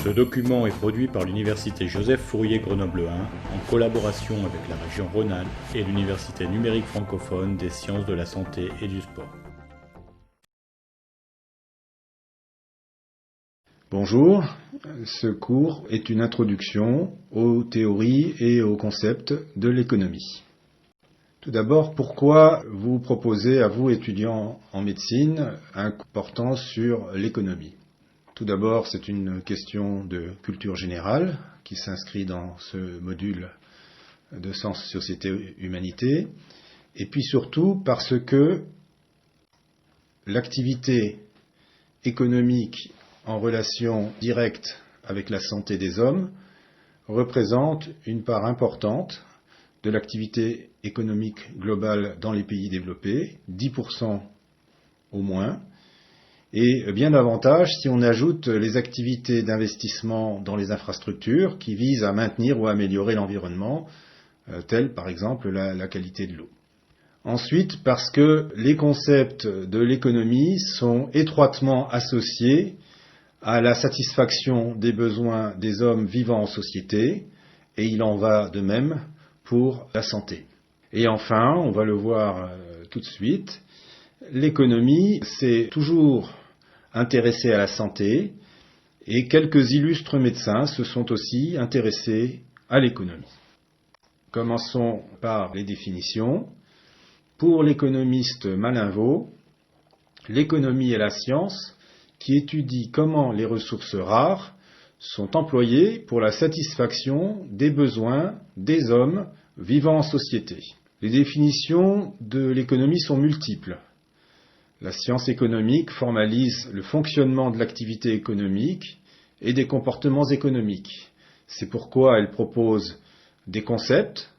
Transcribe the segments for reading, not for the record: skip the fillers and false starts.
Ce document est produit par l'Université Joseph Fourier Grenoble 1 en collaboration avec la région Rhône-Alpes et l'Université numérique francophone des sciences de la santé et du sport. Bonjour, ce cours est une introduction aux théories et aux concepts de l'économie. Tout d'abord, pourquoi vous proposez à vous, étudiants en médecine, un cours portant sur l'économie ? Tout d'abord, c'est une question de culture générale qui s'inscrit dans ce module de sciences, société, humanité, et puis surtout parce que l'activité économique en relation directe avec la santé des hommes représente une part importante de l'activité économique globale dans les pays développés, 10% au moins, et bien davantage si on ajoute les activités d'investissement dans les infrastructures qui visent à maintenir ou à améliorer l'environnement, telles par exemple la qualité de l'eau. Ensuite, parce que les concepts de l'économie sont étroitement associés à la satisfaction des besoins des hommes vivant en société, et il en va de même pour la santé. Et enfin, on va le voir tout de suite, l'économie s'est toujours intéressée à la santé, et quelques illustres médecins se sont aussi intéressés à l'économie. Commençons par les définitions. Pour l'économiste Malinvaud, l'économie est la science qui étudie comment les ressources rares sont employées pour la satisfaction des besoins des hommes vivant en société. Les définitions de l'économie sont multiples. La science économique formalise le fonctionnement de l'activité économique et des comportements économiques. C'est pourquoi elle propose des concepts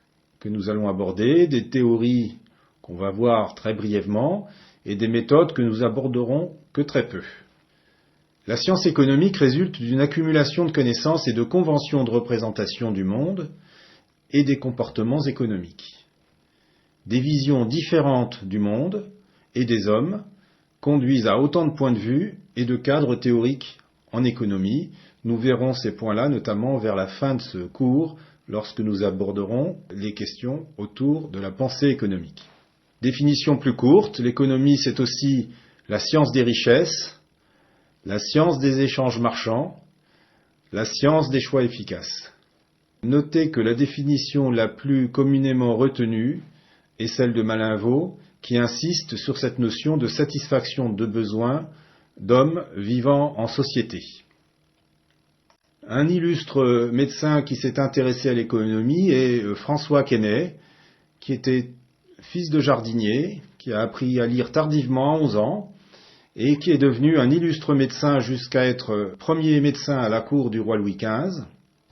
que nous allons aborder, des théories qu'on va voir très brièvement et des méthodes que nous aborderons que très peu. La science économique résulte d'une accumulation de connaissances et de conventions de représentation du monde et des comportements économiques. Des visions différentes du monde et des hommes conduisent à autant de points de vue et de cadres théoriques en économie. Nous verrons ces points-là notamment vers la fin de ce cours lorsque nous aborderons les questions autour de la pensée économique. Définition plus courte, l'économie c'est aussi la science des richesses, la science des échanges marchands, la science des choix efficaces. Notez que la définition la plus communément retenue est celle de Malinvaud, qui insiste sur cette notion de satisfaction de besoins d'hommes vivant en société. Un illustre médecin qui s'est intéressé à l'économie est François Quesnay, qui était fils de jardinier, qui a appris à lire tardivement à 11 ans, et qui est devenu un illustre médecin jusqu'à être premier médecin à la cour du roi Louis XV,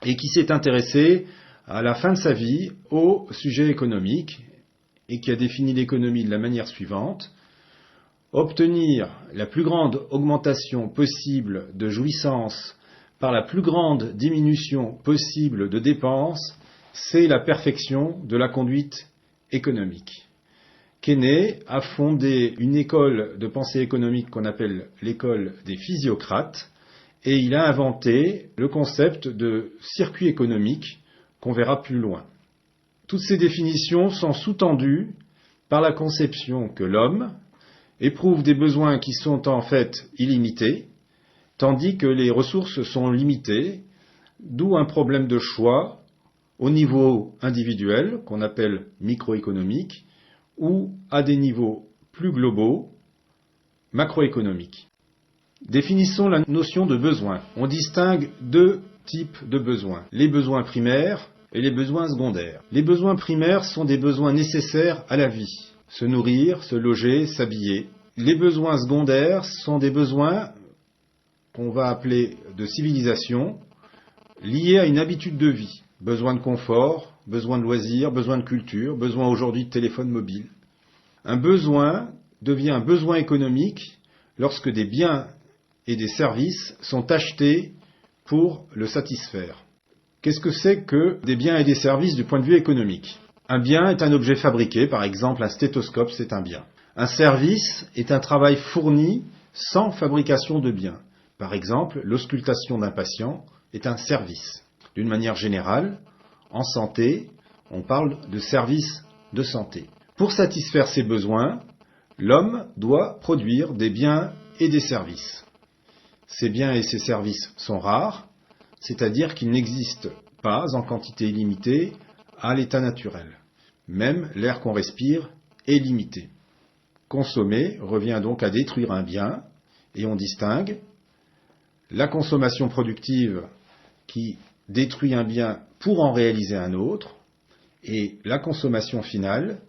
et qui s'est intéressé à la fin de sa vie au sujet économique, et qui a défini l'économie de la manière suivante: obtenir la plus grande augmentation possible de jouissance par la plus grande diminution possible de dépenses, c'est la perfection de la conduite économique. Quesnay a fondé une école de pensée économique qu'on appelle l'école des physiocrates, et il a inventé le concept de circuit économique qu'on verra plus loin. Toutes ces définitions sont sous-tendues par la conception que l'homme éprouve des besoins qui sont en fait illimités, tandis que les ressources sont limitées, d'où un problème de choix au niveau individuel, qu'on appelle microéconomique, ou à des niveaux plus globaux, macroéconomiques. Définissons la notion de besoin. On distingue deux types de besoins, les besoins primaires et les besoins secondaires. Les besoins primaires sont des besoins nécessaires à la vie, se nourrir, se loger, s'habiller. Les besoins secondaires sont des besoins qu'on va appeler de civilisation, liés à une habitude de vie. Besoin de confort, besoin de loisirs, besoin de culture, besoin aujourd'hui de téléphone mobile. Un besoin devient un besoin économique lorsque des biens et des services sont achetés pour le satisfaire. Qu'est-ce que c'est que des biens et des services du point de vue économique ? Un bien est un objet fabriqué, par exemple un stéthoscope, c'est un bien. Un service est un travail fourni sans fabrication de biens. Par exemple, l'auscultation d'un patient est un service. D'une manière générale, en santé, on parle de service de santé. Pour satisfaire ses besoins, l'homme doit produire des biens et des services. Ces biens et ces services sont rares, c'est-à-dire qu'ils n'existent pas en quantité illimitée à l'état naturel. Même l'air qu'on respire est limité. Consommer revient donc à détruire un bien, et on distingue la consommation productive qui détruit un bien pour en réaliser un autre, et la consommation finale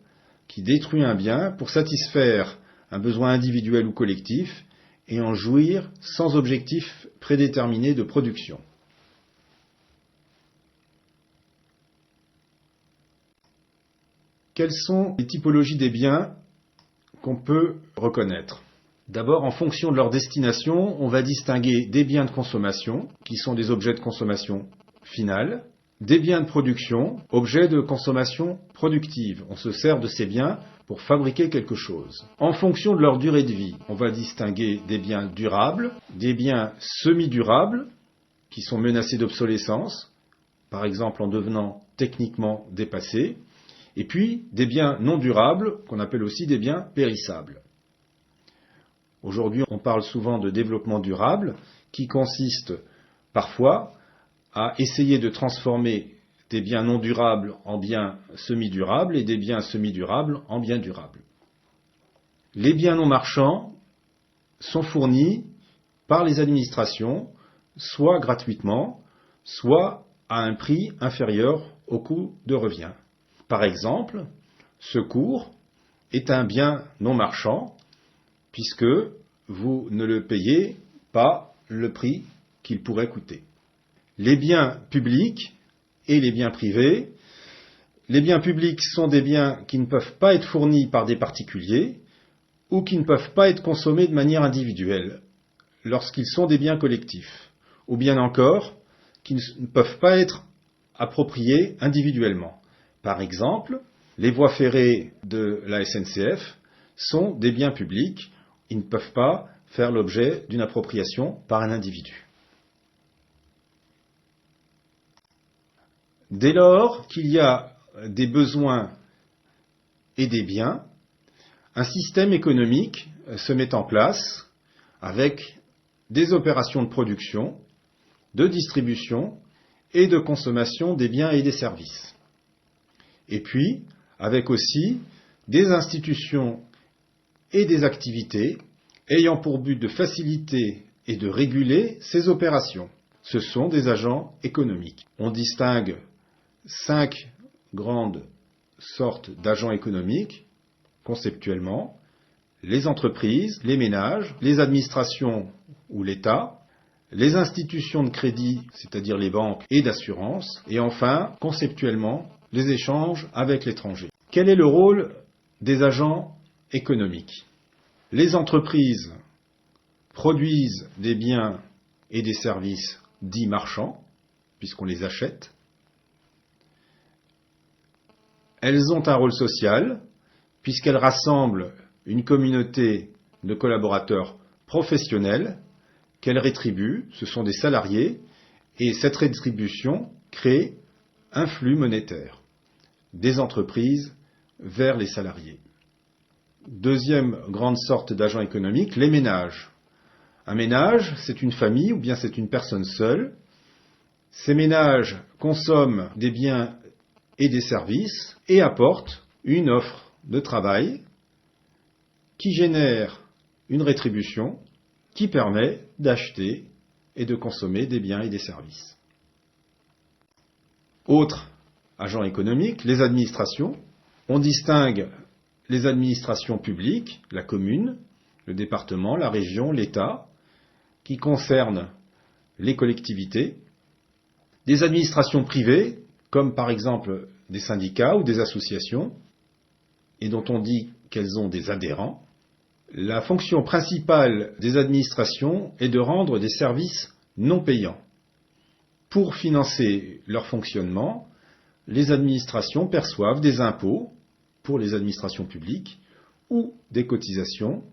qui détruit un bien pour satisfaire un besoin individuel ou collectif et en jouir sans objectif prédéterminé de production. Quelles sont les typologies des biens qu'on peut reconnaître? D'abord, en fonction de leur destination, on va distinguer des biens de consommation, qui sont des objets de consommation finale, des biens de production, objets de consommation productive. On se sert de ces biens pour fabriquer quelque chose. En fonction de leur durée de vie, on va distinguer des biens durables, des biens semi-durables, qui sont menacés d'obsolescence, par exemple en devenant techniquement dépassés, et puis des biens non durables, qu'on appelle aussi des biens périssables. Aujourd'hui, on parle souvent de développement durable, qui consiste parfois à essayer de transformer des biens non durables en biens semi-durables et des biens semi-durables en biens durables. Les biens non marchands sont fournis par les administrations, soit gratuitement, soit à un prix inférieur au coût de revient. Par exemple, secours est un bien non marchand, puisque vous ne le payez pas le prix qu'il pourrait coûter. Les biens publics et les biens privés. Les biens publics sont des biens qui ne peuvent pas être fournis par des particuliers ou qui ne peuvent pas être consommés de manière individuelle lorsqu'ils sont des biens collectifs, ou bien encore qui ne peuvent pas être appropriés individuellement. Par exemple, les voies ferrées de la SNCF sont des biens publics. Ils ne peuvent pas faire l'objet d'une appropriation par un individu. Dès lors qu'il y a des besoins et des biens, un système économique se met en place avec des opérations de production, de distribution et de consommation des biens et des services. Et puis, avec aussi des institutions et des activités ayant pour but de faciliter et de réguler ces opérations. Ce sont des agents économiques. On distingue 5 grandes sortes d'agents économiques, conceptuellement: les entreprises, les ménages, les administrations ou l'État, les institutions de crédit, c'est-à-dire les banques et d'assurance, et enfin, conceptuellement, les échanges avec l'étranger. Quel est le rôle des agents économiques? Les entreprises produisent des biens et des services dits marchands, puisqu'on les achète. Elles ont un rôle social, puisqu'elles rassemblent une communauté de collaborateurs professionnels qu'elles rétribuent, ce sont des salariés, et cette rétribution crée un flux monétaire des entreprises vers les salariés. Deuxième grande sorte d'agents économiques, les ménages. Un ménage, c'est une famille ou bien c'est une personne seule. Ces ménages consomment des biens et des services et apportent une offre de travail qui génère une rétribution qui permet d'acheter et de consommer des biens et des services. Autre agent économique, les administrations. On distingue les administrations publiques, la commune, le département, la région, l'État, qui concernent les collectivités, des administrations privées, comme par exemple des syndicats ou des associations, et dont on dit qu'elles ont des adhérents. La fonction principale des administrations est de rendre des services non payants. Pour financer leur fonctionnement, les administrations perçoivent des impôts pour les administrations publiques ou des cotisations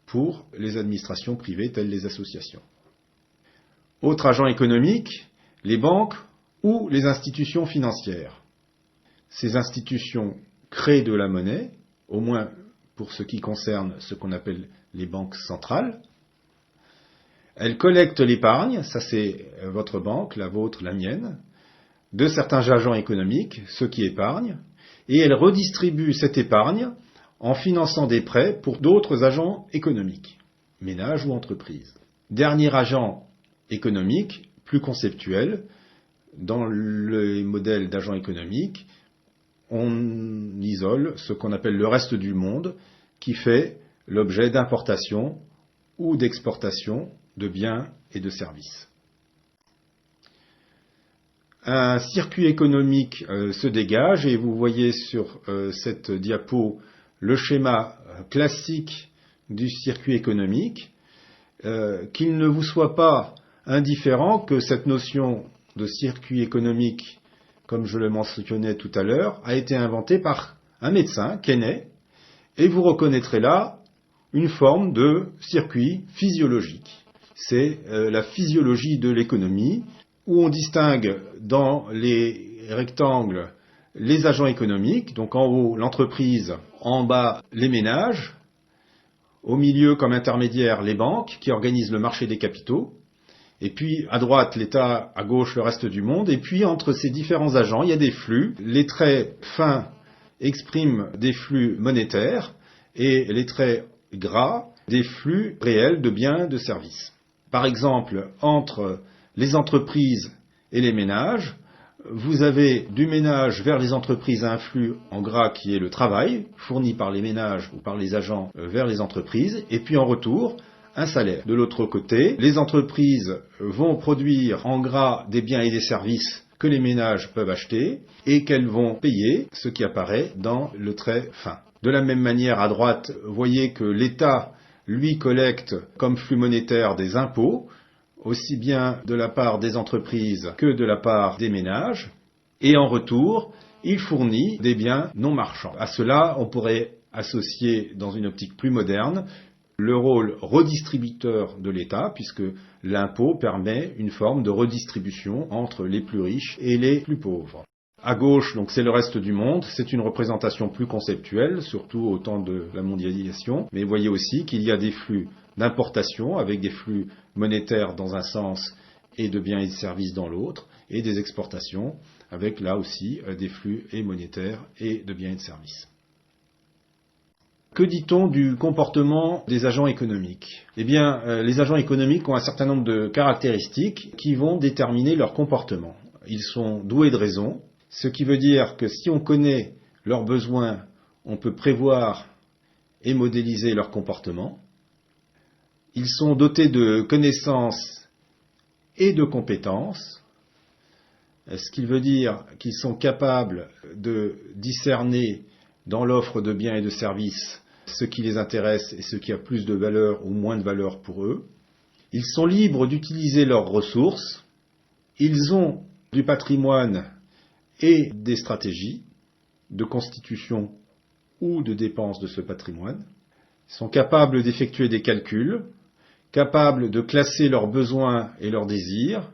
pour les administrations privées telles les associations. Autre agent économique, les banques ou les institutions financières. Ces institutions créent de la monnaie, au moins pour ce qui concerne ce qu'on appelle les banques centrales. Elles collectent l'épargne, ça c'est votre banque, la vôtre, la mienne, de certains agents économiques, ceux qui épargnent, et elles redistribuent cette épargne en finançant des prêts pour d'autres agents économiques, ménages ou entreprises. Dernier agent économique, plus conceptuel, dans les modèles d'agents économiques, on isole ce qu'on appelle le reste du monde, qui fait l'objet d'importation ou d'exportation de biens et de services. Un circuit économique se dégage et vous voyez sur cette diapo le schéma classique du circuit économique, qu'il ne vous soit pas indifférent que cette notion de circuit économique, comme je le mentionnais tout à l'heure, a été inventée par un médecin, Quesnay, et vous reconnaîtrez là une forme de circuit physiologique. C'est la physiologie de l'économie, où on distingue dans les rectangles les agents économiques, donc en haut l'entreprise, en bas les ménages, au milieu comme intermédiaire les banques qui organisent le marché des capitaux, et puis à droite l'État, à gauche le reste du monde, et puis entre ces différents agents il y a des flux. Les traits fins expriment des flux monétaires et les traits gras des flux réels de biens et de services. Par exemple, entre les entreprises et les ménages, vous avez du ménage vers les entreprises un flux en gras qui est le travail, fourni par les ménages ou par les agents vers les entreprises, et puis en retour, un salaire. De l'autre côté, les entreprises vont produire en gras des biens et des services que les ménages peuvent acheter et qu'elles vont payer, ce qui apparaît dans le trait fin. De la même manière, à droite, vous voyez que l'État, lui, collecte comme flux monétaire des impôts, aussi bien de la part des entreprises que de la part des ménages, et en retour, il fournit des biens non marchands. À cela, on pourrait associer, dans une optique plus moderne, le rôle redistributeur de l'État, puisque l'impôt permet une forme de redistribution entre les plus riches et les plus pauvres. À gauche, donc c'est le reste du monde, c'est une représentation plus conceptuelle, surtout au temps de la mondialisation, mais vous voyez aussi qu'il y a des flux d'importation avec des flux monétaires dans un sens et de biens et de services dans l'autre, et des exportations avec là aussi des flux et monétaires et de biens et de services. Que dit-on du comportement des agents économiques ? Eh bien, les agents économiques ont un certain nombre de caractéristiques qui vont déterminer leur comportement. Ils sont doués de raison, ce qui veut dire que si on connaît leurs besoins, on peut prévoir et modéliser leur comportement. Ils sont dotés de connaissances et de compétences, ce qui veut dire qu'ils sont capables de discerner dans l'offre de biens et de services ce qui les intéresse et ce qui a plus de valeur ou moins de valeur pour eux. Ils sont libres d'utiliser leurs ressources. Ils ont du patrimoine et des stratégies de constitution ou de dépense de ce patrimoine. Ils sont capables d'effectuer des calculs, capables de classer leurs besoins et leurs désirs.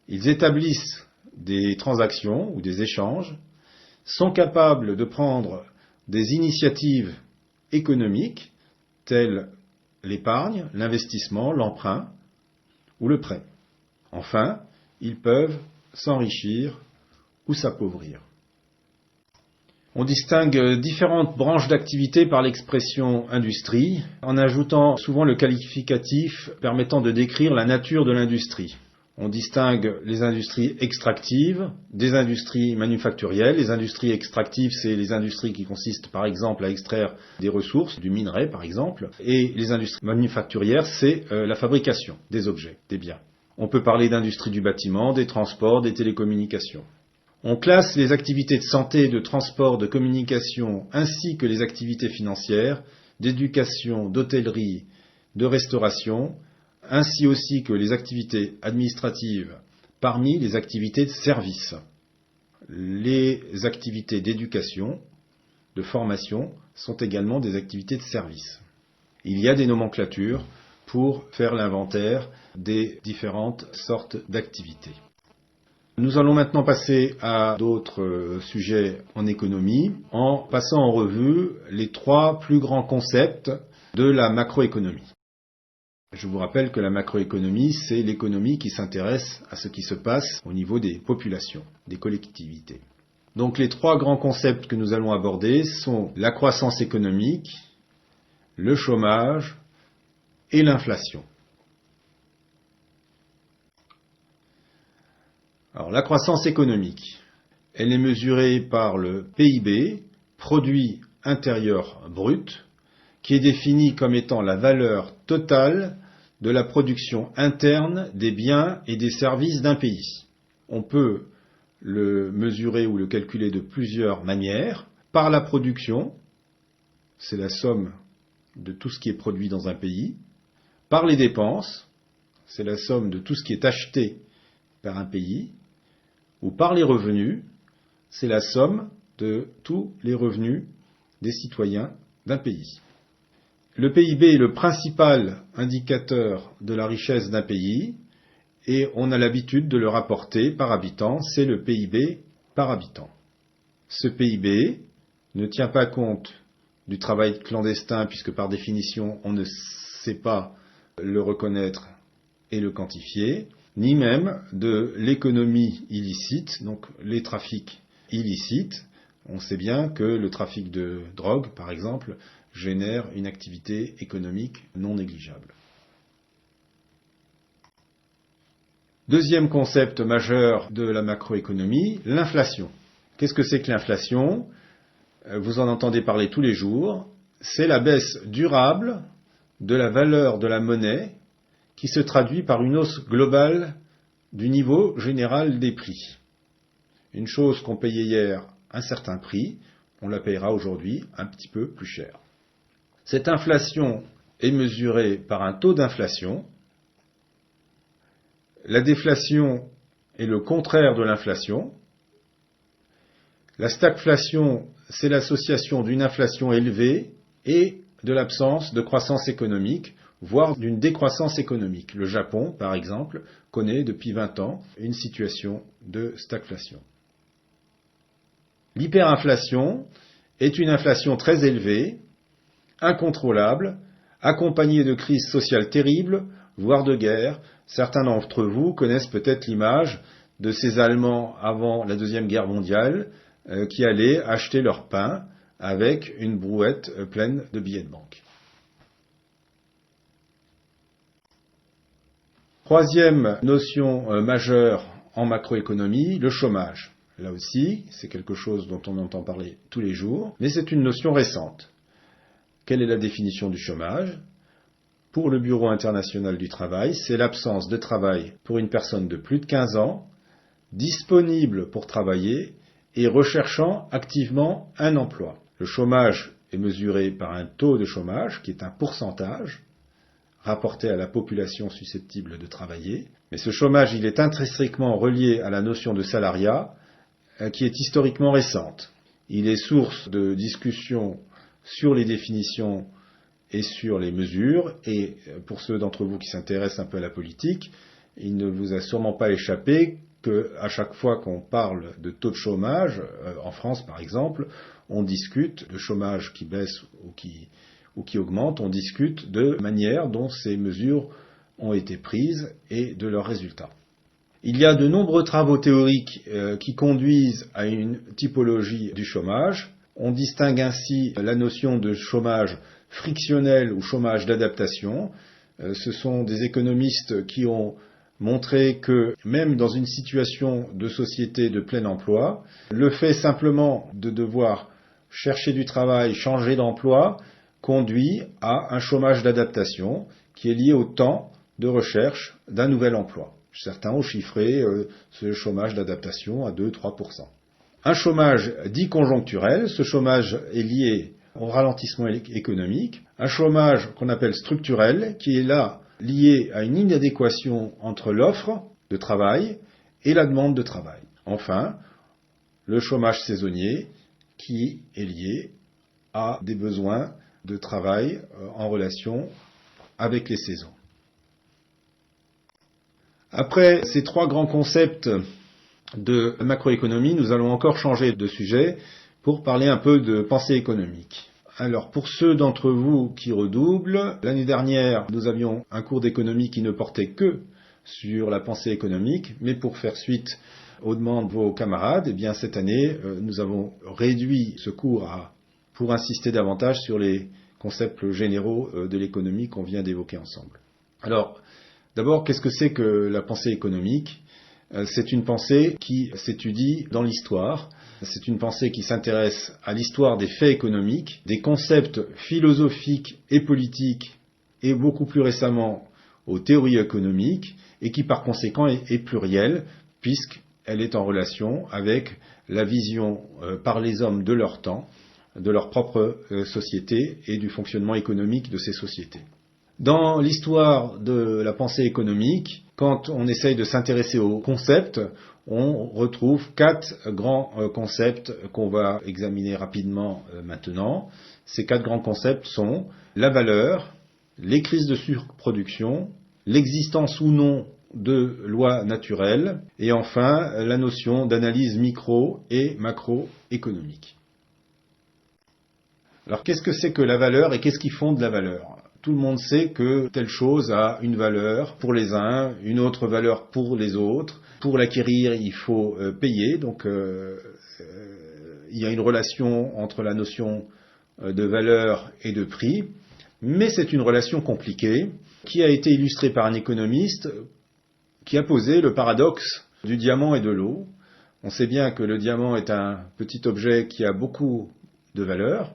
Ils établissent des transactions ou des échanges, sont capables de prendre des initiatives économiques telles l'épargne, l'investissement, l'emprunt ou le prêt. Enfin, ils peuvent s'enrichir ou s'appauvrir. On distingue différentes branches d'activité par l'expression industrie, en ajoutant souvent le qualificatif permettant de décrire la nature de l'industrie. On distingue les industries extractives des industries manufacturielles. Les industries extractives, c'est les industries qui consistent par exemple à extraire des ressources, du minerai par exemple. Et les industries manufacturières, c'est la fabrication des objets, des biens. On peut parler d'industrie du bâtiment, des transports, des télécommunications. On classe les activités de santé, de transport, de communication, ainsi que les activités financières, d'éducation, d'hôtellerie, de restauration, ainsi aussi que les activités administratives parmi les activités de service. Les activités d'éducation, de formation, sont également des activités de service. Il y a des nomenclatures pour faire l'inventaire des différentes sortes d'activités. Nous allons maintenant passer à d'autres sujets en économie en passant en revue les 3 plus grands concepts de la macroéconomie. Je vous rappelle que la macroéconomie, c'est l'économie qui s'intéresse à ce qui se passe au niveau des populations, des collectivités. Donc les 3 grands concepts que nous allons aborder sont la croissance économique, le chômage et l'inflation. Alors, la croissance économique, elle est mesurée par le PIB, produit intérieur brut, qui est défini comme étant la valeur totale de la production interne des biens et des services d'un pays. On peut le mesurer ou le calculer de plusieurs manières. Par la production, c'est la somme de tout ce qui est produit dans un pays. Par les dépenses, c'est la somme de tout ce qui est acheté par un pays. Ou par les revenus, c'est la somme de tous les revenus des citoyens d'un pays. Le PIB est le principal indicateur de la richesse d'un pays et on a l'habitude de le rapporter par habitant, c'est le PIB par habitant. Ce PIB ne tient pas compte du travail clandestin puisque par définition on ne sait pas le reconnaître et le quantifier, ni même de l'économie illicite, donc les trafics illicites. On sait bien que le trafic de drogue, par exemple, génère une activité économique non négligeable. Deuxième concept majeur de la macroéconomie, l'inflation. Qu'est-ce que c'est que l'inflation ? Vous en entendez parler tous les jours. C'est la baisse durable de la valeur de la monnaie qui se traduit par une hausse globale du niveau général des prix. Une chose qu'on payait hier un certain prix, on la payera aujourd'hui un petit peu plus cher. Cette inflation est mesurée par un taux d'inflation. La déflation est le contraire de l'inflation. La stagflation, c'est l'association d'une inflation élevée et de l'absence de croissance économique, voire d'une décroissance économique. Le Japon, par exemple, connaît depuis 20 ans une situation de stagflation. L'hyperinflation est une inflation très élevée, incontrôlable, accompagnée de crises sociales terribles, voire de guerres. Certains d'entre vous connaissent peut-être l'image de ces Allemands avant la Deuxième Guerre mondiale qui allaient acheter leur pain avec une brouette pleine de billets de banque. Troisième notion majeure en macroéconomie, le chômage. Là aussi, c'est quelque chose dont on entend parler tous les jours, mais c'est une notion récente. Quelle est la définition du chômage ? Pour le Bureau international du travail, c'est l'absence de travail pour une personne de plus de 15 ans, disponible pour travailler et recherchant activement un emploi. Le chômage est mesuré par un taux de chômage qui est un pourcentage rapporté à la population susceptible de travailler. Mais ce chômage, il est intrinsèquement relié à la notion de salariat qui est historiquement récente. Il est source de discussions sur les définitions et sur les mesures. Et pour ceux d'entre vous qui s'intéressent un peu à la politique, il ne vous a sûrement pas échappé qu'à chaque fois qu'on parle de taux de chômage, en France par exemple, on discute de chômage qui baisse ou qui augmente, on discute de manière dont ces mesures ont été prises et de leurs résultats. Il y a de nombreux travaux théoriques qui conduisent à une typologie du chômage. On distingue ainsi la notion de chômage frictionnel ou chômage d'adaptation. Ce sont des économistes qui ont montré que même dans une situation de société de plein emploi, le fait simplement de devoir chercher du travail, changer d'emploi, conduit à un chômage d'adaptation qui est lié au temps de recherche d'un nouvel emploi. Certains ont chiffré ce chômage d'adaptation à 2-3%. Un chômage dit conjoncturel, ce chômage est lié au ralentissement économique. Un chômage qu'on appelle structurel, qui est là lié à une inadéquation entre l'offre de travail et la demande de travail. Enfin, le chômage saisonnier, qui est lié à des besoins de travail en relation avec les saisons. Après ces 3 grands concepts de macroéconomie, nous allons encore changer de sujet pour parler un peu de pensée économique. Alors, pour ceux d'entre vous qui redoublent, l'année dernière, nous avions un cours d'économie qui ne portait que sur la pensée économique, mais pour faire suite aux demandes de vos camarades, eh bien, cette année, nous avons réduit ce cours pour insister davantage sur les concepts généraux de l'économie qu'on vient d'évoquer ensemble. Alors, d'abord, qu'est-ce que c'est que la pensée économique ? C'est une pensée qui s'étudie dans l'histoire. C'est une pensée qui s'intéresse à l'histoire des faits économiques, des concepts philosophiques et politiques, et beaucoup plus récemment aux théories économiques, et qui par conséquent est plurielle, puisqu'elle est en relation avec la vision par les hommes de leur temps, de leur propre société et du fonctionnement économique de ces sociétés. Dans l'histoire de la pensée économique, quand on essaye de s'intéresser aux concepts, on retrouve 4 grands concepts qu'on va examiner rapidement maintenant. Ces 4 grands concepts sont la valeur, les crises de surproduction, l'existence ou non de lois naturelles, et enfin la notion d'analyse micro et macroéconomique. Alors qu'est-ce que c'est que la valeur et qu'est-ce qui fonde la valeur ? Tout le monde sait que telle chose a une valeur pour les uns, une autre valeur pour les autres. Pour l'acquérir, il faut payer. Donc, il y a une relation entre la notion de valeur et de prix. Mais c'est une relation compliquée qui a été illustrée par un économiste qui a posé le paradoxe du diamant et de l'eau. On sait bien que le diamant est un petit objet qui a beaucoup de valeur.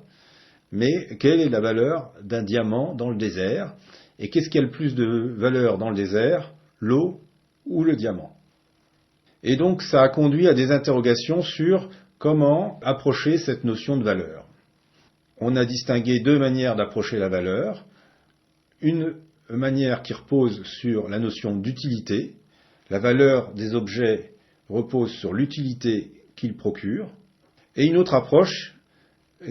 Mais quelle est la valeur d'un diamant dans le désert? Et qu'est-ce qui a le plus de valeur dans le désert? L'eau ou le diamant? Et donc ça a conduit à des interrogations sur comment approcher cette notion de valeur. On a distingué 2 manières d'approcher la valeur. Une manière qui repose sur la notion d'utilité. La valeur des objets repose sur l'utilité qu'ils procurent. Et une autre approche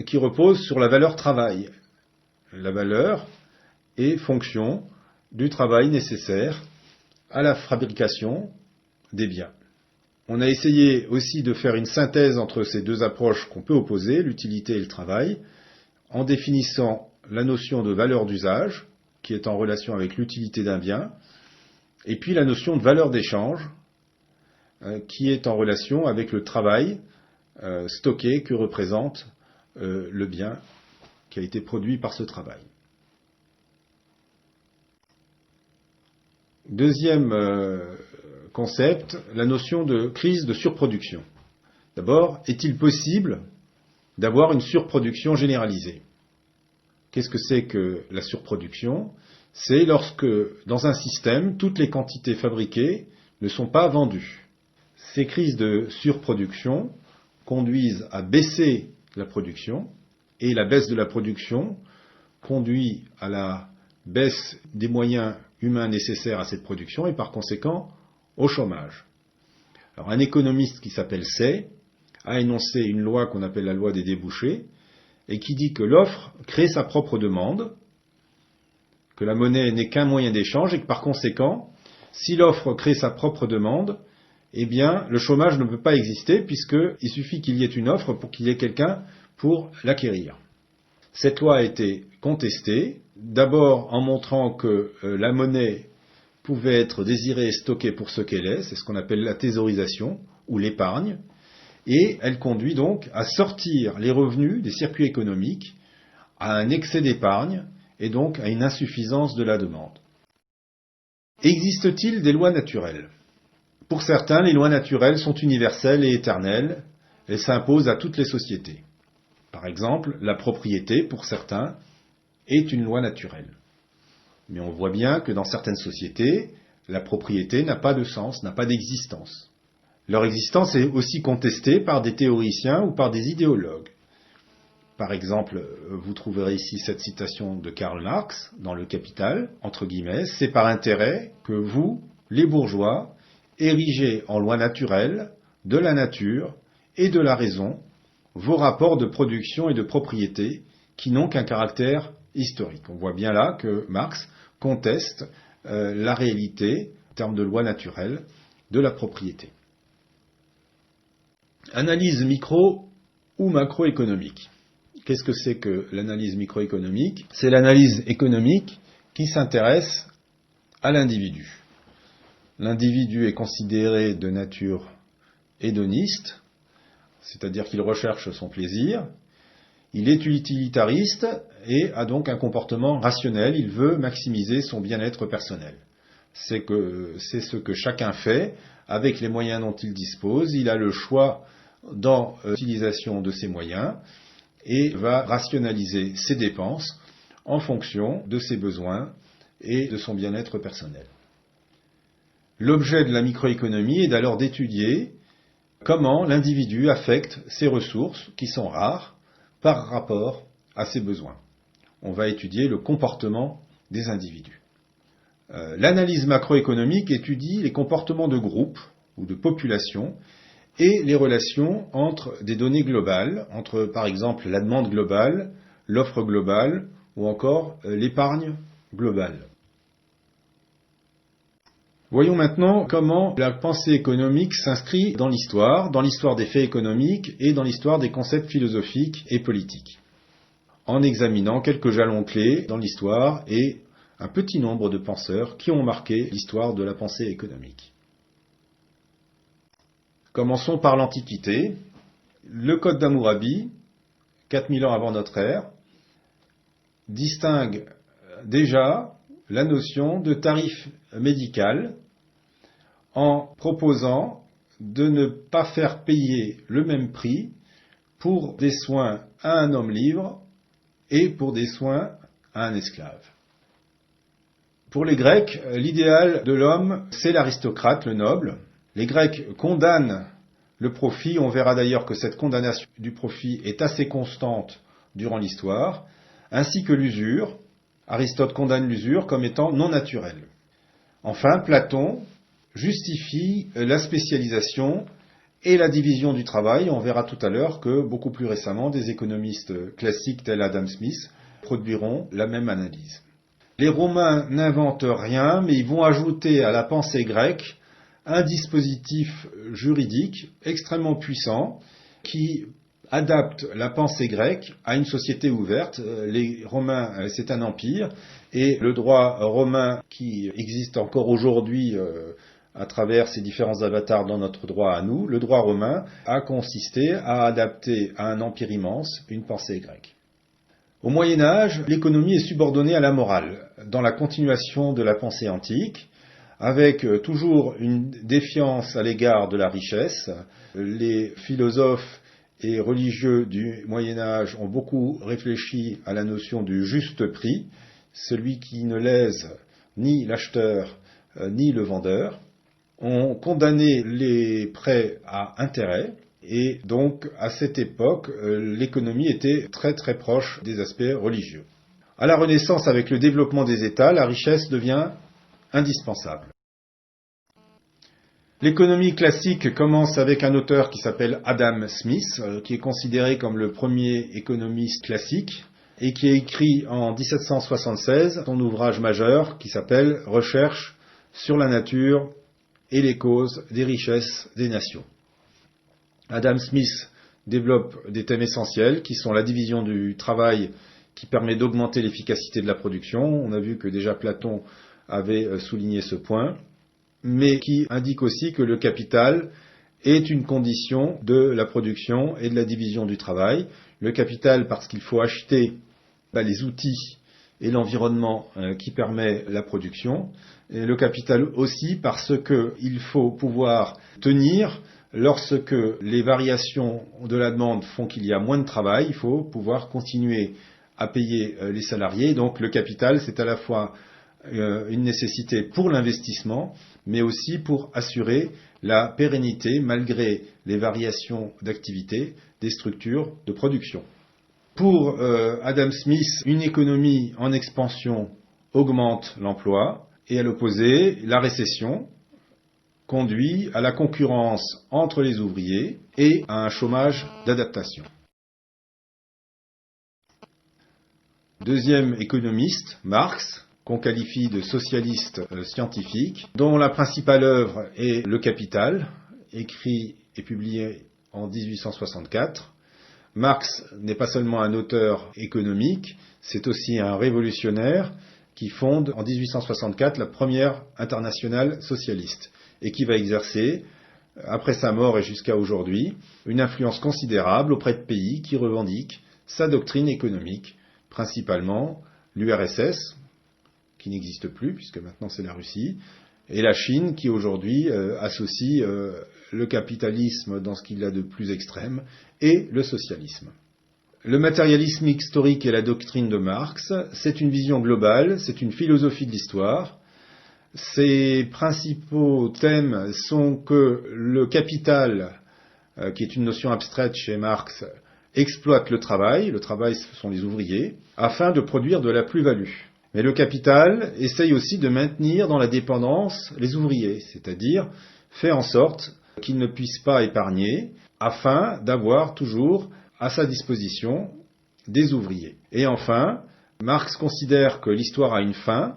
qui repose sur la valeur travail. La valeur est fonction du travail nécessaire à la fabrication des biens. On a essayé aussi de faire une synthèse entre ces 2 approches qu'on peut opposer, l'utilité et le travail, en définissant la notion de valeur d'usage, qui est en relation avec l'utilité d'un bien, et puis la notion de valeur d'échange, qui est en relation avec le travail stocké que représente le bien qui a été produit par ce travail. Deuxième concept, la notion de crise de surproduction. D'abord, est-il possible d'avoir une surproduction généralisée? Qu'est-ce que c'est que la surproduction? C'est lorsque, dans un système, toutes les quantités fabriquées ne sont pas vendues. Ces crises de surproduction conduisent à baisser la production, et la baisse de la production conduit à la baisse des moyens humains nécessaires à cette production et par conséquent au chômage. Alors un économiste qui s'appelle Say a énoncé une loi qu'on appelle la loi des débouchés et qui dit que l'offre crée sa propre demande, que la monnaie n'est qu'un moyen d'échange et que par conséquent, si l'offre crée sa propre demande, eh bien, le chômage ne peut pas exister puisqu'il suffit qu'il y ait une offre pour qu'il y ait quelqu'un pour l'acquérir. Cette loi a été contestée, d'abord en montrant que la monnaie pouvait être désirée et stockée pour ce qu'elle est, c'est ce qu'on appelle la thésaurisation ou l'épargne, et elle conduit donc à sortir les revenus des circuits économiques, à un excès d'épargne et donc à une insuffisance de la demande. Existe-t-il des lois naturelles ? Pour certains, les lois naturelles sont universelles et éternelles. Elles s'imposent à toutes les sociétés. Par exemple, la propriété, pour certains, est une loi naturelle. Mais on voit bien que dans certaines sociétés, la propriété n'a pas de sens, n'a pas d'existence. Leur existence est aussi contestée par des théoriciens ou par des idéologues. Par exemple, vous trouverez ici cette citation de Karl Marx dans Le Capital, entre guillemets, « C'est par intérêt que vous, les bourgeois, érigez en loi naturelle de la nature et de la raison vos rapports de production et de propriété qui n'ont qu'un caractère historique. » On voit bien là que Marx conteste la réalité, en termes de loi naturelle, de la propriété. Analyse micro ou macroéconomique. Qu'est-ce que c'est que l'analyse microéconomique? C'est l'analyse économique qui s'intéresse à l'individu. L'individu est considéré de nature hédoniste, c'est-à-dire qu'il recherche son plaisir. Il est utilitariste et a donc un comportement rationnel. Il veut maximiser son bien-être personnel. C'est ce que chacun fait avec les moyens dont il dispose. Il a le choix dans l'utilisation de ses moyens et va rationaliser ses dépenses en fonction de ses besoins et de son bien-être personnel. L'objet de la microéconomie est alors d'étudier comment l'individu affecte ses ressources, qui sont rares, par rapport à ses besoins. On va étudier le comportement des individus. L'analyse macroéconomique étudie les comportements de groupes ou de populations et les relations entre des données globales, entre par exemple la demande globale, l'offre globale ou encore l'épargne globale. Voyons maintenant comment la pensée économique s'inscrit dans l'histoire des faits économiques et dans l'histoire des concepts philosophiques et politiques, en examinant quelques jalons clés dans l'histoire et un petit nombre de penseurs qui ont marqué l'histoire de la pensée économique. Commençons par l'Antiquité. Le Code d'Hammurabi, 4000 ans avant notre ère, distingue déjà la notion de tarif médical en proposant de ne pas faire payer le même prix pour des soins à un homme libre et pour des soins à un esclave. Pour les Grecs, l'idéal de l'homme, c'est l'aristocrate, le noble. Les Grecs condamnent le profit, on verra d'ailleurs que cette condamnation du profit est assez constante durant l'histoire, ainsi que l'usure. Aristote condamne l'usure comme étant non naturelle. Enfin, Platon justifie la spécialisation et la division du travail. On verra tout à l'heure que beaucoup plus récemment, des économistes classiques tels Adam Smith produiront la même analyse. Les Romains n'inventent rien, mais ils vont ajouter à la pensée grecque un dispositif juridique extrêmement puissant qui adapte la pensée grecque à une société ouverte. Les Romains, c'est un empire, et le droit romain qui existe encore aujourd'hui à travers ces différents avatars dans notre droit à nous, le droit romain a consisté à adapter à un empire immense une pensée grecque. Au Moyen Âge, l'économie est subordonnée à la morale, dans la continuation de la pensée antique, avec toujours une défiance à l'égard de la richesse. Les philosophes et religieux du Moyen Âge ont beaucoup réfléchi à la notion du juste prix, celui qui ne lèse ni l'acheteur ni le vendeur, ont condamné les prêts à intérêt, et donc à cette époque, l'économie était très très proche des aspects religieux. À la Renaissance, avec le développement des États, la richesse devient indispensable. L'économie classique commence avec un auteur qui s'appelle Adam Smith, qui est considéré comme le premier économiste classique, et qui a écrit en 1776 son ouvrage majeur qui s'appelle « Recherche sur la nature et les causes des richesses des nations ». Adam Smith développe des thèmes essentiels qui sont la division du travail qui permet d'augmenter l'efficacité de la production. On a vu que déjà Platon avait souligné ce point, mais qui indique aussi que le capital est une condition de la production et de la division du travail. Le capital parce qu'il faut acheter les outils et l'environnement qui permet la production. Et le capital aussi parce qu'il faut pouvoir tenir lorsque les variations de la demande font qu'il y a moins de travail. Il faut pouvoir continuer à payer les salariés. Donc le capital, c'est à la fois une nécessité pour l'investissement, mais aussi pour assurer la pérennité, malgré les variations d'activité, des structures de production. Pour Adam Smith, une économie en expansion augmente l'emploi, et à l'opposé, la récession conduit à la concurrence entre les ouvriers et à un chômage d'adaptation. Deuxième économiste, Marx, qu'on qualifie de socialiste scientifique, dont la principale œuvre est Le Capital, écrit et publié en 1864. Marx n'est pas seulement un auteur économique, c'est aussi un révolutionnaire qui fonde en 1864 la première internationale socialiste et qui va exercer, après sa mort et jusqu'à aujourd'hui, une influence considérable auprès de pays qui revendiquent sa doctrine économique, principalement l'URSS, qui n'existe plus puisque maintenant c'est la Russie, et la Chine qui aujourd'hui associe le capitalisme dans ce qu'il a de plus extrême et le socialisme. Le matérialisme historique et la doctrine de Marx, c'est une vision globale, c'est une philosophie de l'histoire. Ses principaux thèmes sont que le capital, qui est une notion abstraite chez Marx, exploite le travail ce sont les ouvriers, afin de produire de la plus-value. Mais le capital essaye aussi de maintenir dans la dépendance les ouvriers, c'est-à-dire fait en sorte qu'ils ne puissent pas épargner, afin d'avoir toujours à sa disposition des ouvriers. Et enfin, Marx considère que l'histoire a une fin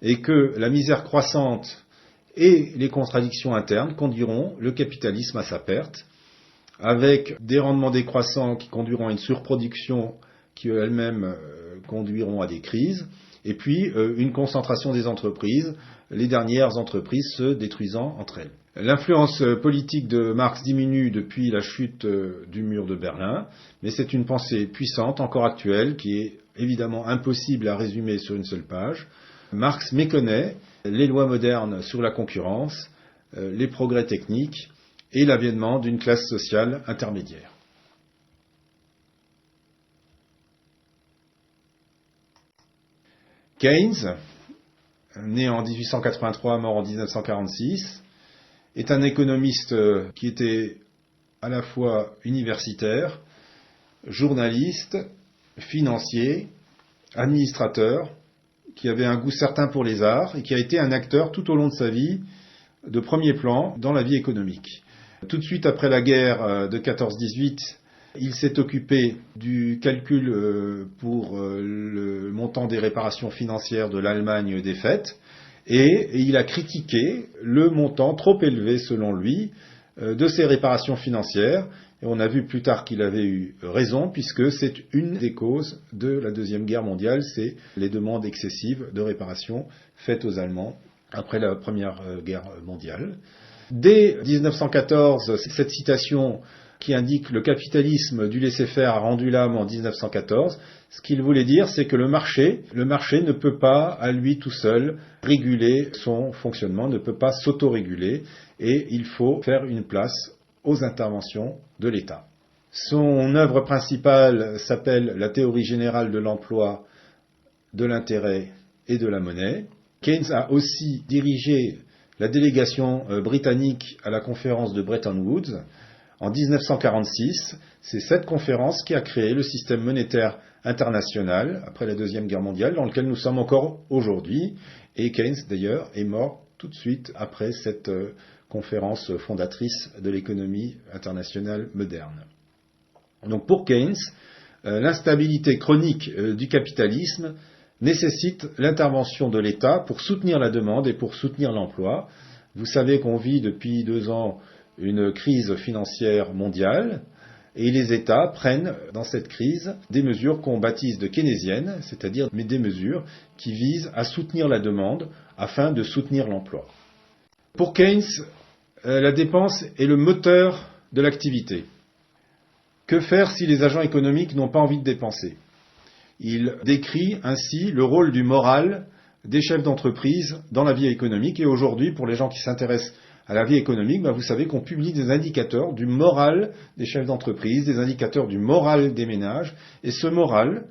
et que la misère croissante et les contradictions internes conduiront le capitalisme à sa perte, avec des rendements décroissants qui conduiront à une surproduction qui elles-mêmes conduiront à des crises, et puis une concentration des entreprises, les dernières entreprises se détruisant entre elles. L'influence politique de Marx diminue depuis la chute du mur de Berlin, mais c'est une pensée puissante, encore actuelle, qui est évidemment impossible à résumer sur une seule page. Marx méconnaît les lois modernes sur la concurrence, les progrès techniques et l'avènement d'une classe sociale intermédiaire. Keynes, né en 1883, mort en 1946, est un économiste qui était à la fois universitaire, journaliste, financier, administrateur, qui avait un goût certain pour les arts et qui a été un acteur tout au long de sa vie de premier plan dans la vie économique. Tout de suite après la guerre de 14-18, il s'est occupé du calcul pour le montant des réparations financières de l'Allemagne défaite et il a critiqué le montant trop élevé, selon lui, de ces réparations financières. Et on a vu plus tard qu'il avait eu raison, puisque c'est une des causes de la Deuxième Guerre mondiale, c'est les demandes excessives de réparation faites aux Allemands après la Première Guerre mondiale. Dès 1914, cette citation qui indique le capitalisme du laisser-faire a rendu l'âme en 1914, ce qu'il voulait dire, c'est que le marché ne peut pas, à lui tout seul, réguler son fonctionnement, ne peut pas s'autoréguler, et il faut faire une place aux interventions de l'État. Son œuvre principale s'appelle La théorie générale de l'emploi, de l'intérêt et de la monnaie. Keynes a aussi dirigé la délégation britannique à la conférence de Bretton Woods en 1946. C'est cette conférence qui a créé le système monétaire international après la Deuxième Guerre mondiale, dans lequel nous sommes encore aujourd'hui. Et Keynes, d'ailleurs, est mort tout de suite après cette conférence fondatrice de l'économie internationale moderne. Donc pour Keynes, l'instabilité chronique du capitalisme nécessite l'intervention de l'État pour soutenir la demande et pour soutenir l'emploi. Vous savez qu'on vit depuis 2 ans une crise financière mondiale et les États prennent dans cette crise des mesures qu'on baptise de keynésiennes, c'est-à-dire des mesures qui visent à soutenir la demande afin de soutenir l'emploi. Pour Keynes, la dépense est le moteur de l'activité. Que faire si les agents économiques n'ont pas envie de dépenser ? Il décrit ainsi le rôle du moral des chefs d'entreprise dans la vie économique. Et aujourd'hui, pour les gens qui s'intéressent à la vie économique, vous savez qu'on publie des indicateurs du moral des chefs d'entreprise, des indicateurs du moral des ménages. Et ce moral,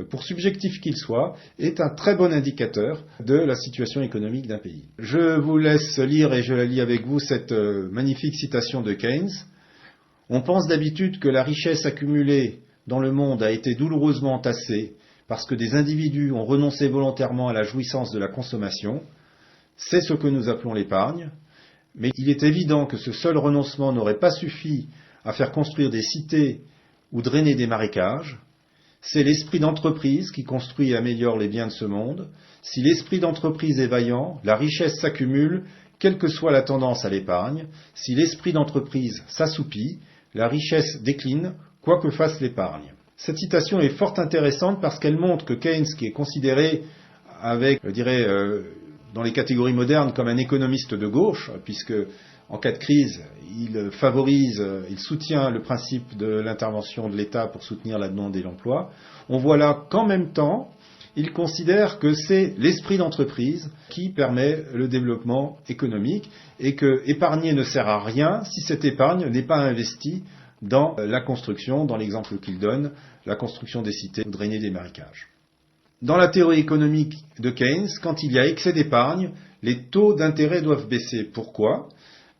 pour subjectif qu'il soit, est un très bon indicateur de la situation économique d'un pays. Je vous laisse lire, et je la lis avec vous, cette magnifique citation de Keynes. On pense d'habitude que la richesse accumulée dans le monde a été douloureusement entassée parce que des individus ont renoncé volontairement à la jouissance de la consommation. C'est ce que nous appelons l'épargne. Mais il est évident que ce seul renoncement n'aurait pas suffi à faire construire des cités ou drainer des marécages. C'est l'esprit d'entreprise qui construit et améliore les biens de ce monde. Si l'esprit d'entreprise est vaillant, la richesse s'accumule, quelle que soit la tendance à l'épargne. Si l'esprit d'entreprise s'assoupit, la richesse décline, quoi que fasse l'épargne. Cette citation est fort intéressante parce qu'elle montre que Keynes, qui est considéré avec, je dirais, dans les catégories modernes comme un économiste de gauche, puisque en cas de crise, il soutient le principe de l'intervention de l'État pour soutenir la demande et l'emploi. On voit là qu'en même temps, il considère que c'est l'esprit d'entreprise qui permet le développement économique et que épargner ne sert à rien si cette épargne n'est pas investie dans la construction, dans l'exemple qu'il donne, la construction des cités ou drainer des marécages. Dans la théorie économique de Keynes, quand il y a excès d'épargne, les taux d'intérêt doivent baisser. Pourquoi ?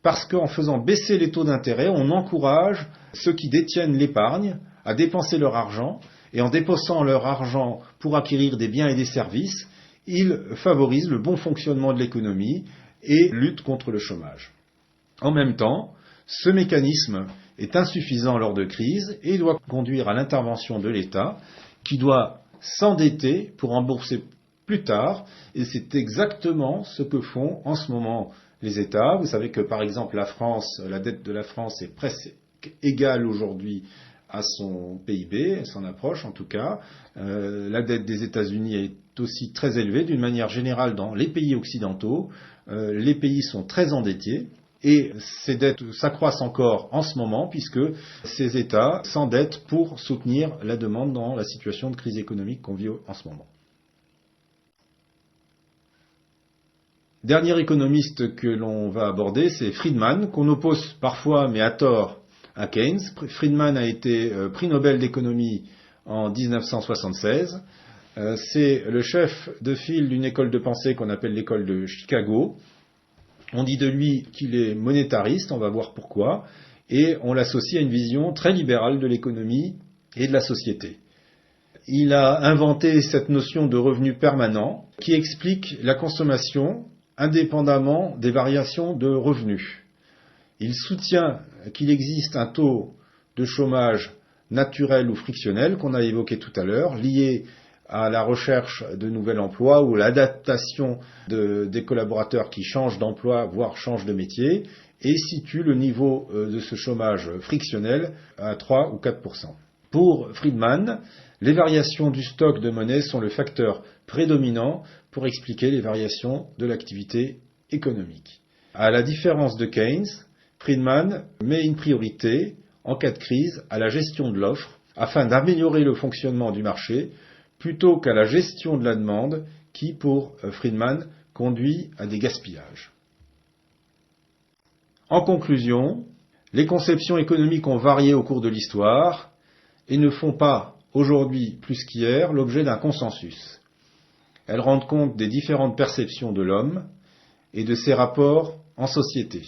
Parce qu'en faisant baisser les taux d'intérêt, on encourage ceux qui détiennent l'épargne à dépenser leur argent, et en dépensant leur argent pour acquérir des biens et des services, ils favorisent le bon fonctionnement de l'économie et luttent contre le chômage. En même temps, ce mécanisme est insuffisant lors de crise et doit conduire à l'intervention de l'État qui doit s'endetter pour rembourser plus tard, et c'est exactement ce que font en ce moment les États. Vous savez que par exemple la dette de la France est presque égale aujourd'hui à son PIB, elle s'en approche en tout cas. La dette des États-Unis est aussi très élevée, d'une manière générale dans les pays occidentaux. Les pays sont très endettés. Et ces dettes s'accroissent encore en ce moment puisque ces États s'endettent pour soutenir la demande dans la situation de crise économique qu'on vit en ce moment. Dernier économiste que l'on va aborder, c'est Friedman, qu'on oppose parfois, mais à tort, à Keynes. Friedman a été prix Nobel d'économie en 1976. C'est le chef de file d'une école de pensée qu'on appelle l'école de Chicago. On dit de lui qu'il est monétariste, on va voir pourquoi, et on l'associe à une vision très libérale de l'économie et de la société. Il a inventé cette notion de revenu permanent qui explique la consommation indépendamment des variations de revenus. Il soutient qu'il existe un taux de chômage naturel ou frictionnel qu'on a évoqué tout à l'heure, lié à la recherche de nouvel emploi ou l'adaptation des collaborateurs qui changent d'emploi, voire changent de métier, et situe le niveau de ce chômage frictionnel à 3 ou 4%. Pour Friedman, les variations du stock de monnaie sont le facteur prédominant pour expliquer les variations de l'activité économique. À la différence de Keynes, Friedman met une priorité, en cas de crise, à la gestion de l'offre, afin d'améliorer le fonctionnement du marché, plutôt qu'à la gestion de la demande qui, pour Friedman, conduit à des gaspillages. En conclusion, les conceptions économiques ont varié au cours de l'histoire et ne font pas, aujourd'hui plus qu'hier, l'objet d'un consensus. Elles rendent compte des différentes perceptions de l'homme et de ses rapports en société.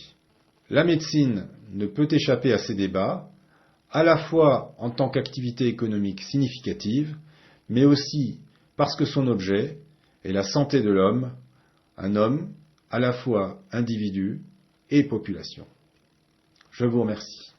La médecine ne peut échapper à ces débats, à la fois en tant qu'activité économique significative, mais aussi parce que son objet est la santé de l'homme, un homme à la fois individu et population. Je vous remercie.